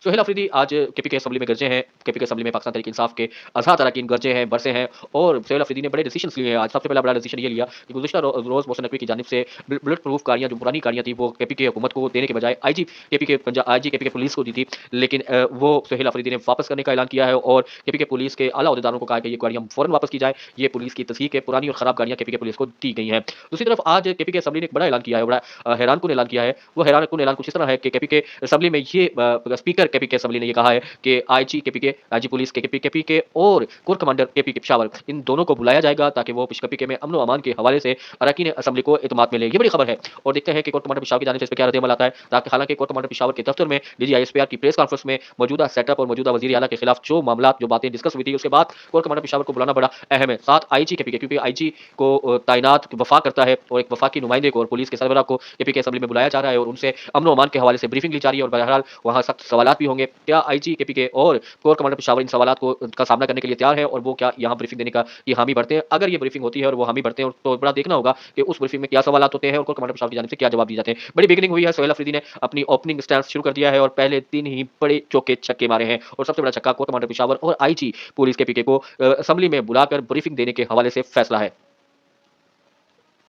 सोहेल अफरीदी आज केपी के असेंबली में गरजे हैं। केपी के असेंबली में पाकिस्तान तहरीक इंसाफ के अज़हर अरकान गरजे हैं, बरसे हैं और सोहेल अफरीदी ने बड़े डिसीजंस लिए हैं। आज सबसे पहला बड़ा डिसीजन ये लिया कि गुज़िश्ता रोज़ मोहसिन नकवी की जानिब से बुलेट प्रूफ गाड़ियाँ जो पुरानी गाड़ियाँ थी वो केपी की हुकूमत को देने के बजाय आईजी केपी के पुलिस को दी थी। लेकिन वो सोहेल अफरीदी ने वापस करने का ऐलान किया है और केपी के पुलिस के आला ओहदेदारों को कहा है कि ये गाड़ियाँ फौरन वापस की जाए। ये पुलिस की तस्हीक है, पुरानी और खराब गाड़ियाँ केपी के पुलिस को दी गई हैं। दूसरी तरफ आज केपी के असेंबली ने एक बड़ा ऐलान किया है, बड़ा हैरानकुन ऐलान किया है। वो हैरानकुन ऐलान कुछ इस तरह है कि केपी के असेंबली में ये स्पीकर केपी के असेंबली ने ये कहा है कि आईजी पुलिस के केपी के और कोर कमांडर केपी के पेशावर इन दोनों को बुलाया जाएगा ताकि वो केपी के में अमन अमान के हवाले से अरकान असेंबली को इत्मीनान मिले। ये बड़ी खबर है और देखते हैं कि कोर कमांडर पेशावर की जानिब से इस पर क्या रद्द-ए-अमल आता है। ताकि हालांकि कोर कमांडर पेशावर के दफ्तर में डीजी आईएसपीआर की प्रेस कॉन्फ्रेंस में मौजूदा सेटअप और मौजूदा वजीर आला के खिलाफ जो मामला जो बातें डिस्कस हुई थी उसके बाद कोर कमांडर पेशावर को बुलाना बड़ा अहम है। साथ आईजी केपी के क्योंकि आईजी को तैनात वफाक करता है और एक वफाकी नुमाइंदे को और पुलिस के सरबराह को केपी के असेंबली में बुलाया जा रहा है और उनसे अमन अमान के हवाले से ब्रीफिंग ली जा रही है और बहरहाल वहां सख्त सवालात भी होंगे। क्या आईजी केपी के और कोर कमांडर पेशावर इन सवालात को का सामना करने के लिए तैयार है और वो क्या यहाँ ब्रीफिंग देने का ये हामी भरते हैं? अगर ये ब्रीफिंग होती है और वो हामी भरते हैं तो बड़ा देखना होगा कि उस ब्रीफिंग में क्या सवालात होते हैं और कोर कमांडर पेशावर की जानिब से क्या जवाब दिए जाते हैं। बड़ी बिगिनिंग हुई है, सोहेल अफरीदी ने अपनी ओपनिंग स्टैंस शुरू कर दिया है और पहले दिन ही बड़े चौके छक्के मारे हैं और सबसे बड़ा छक्का कोर कमांडर पेशावर और आईजी पुलिस के पीके को असेंबली में बुलाकर ब्रीफिंग देने के हवाले से फैसला है।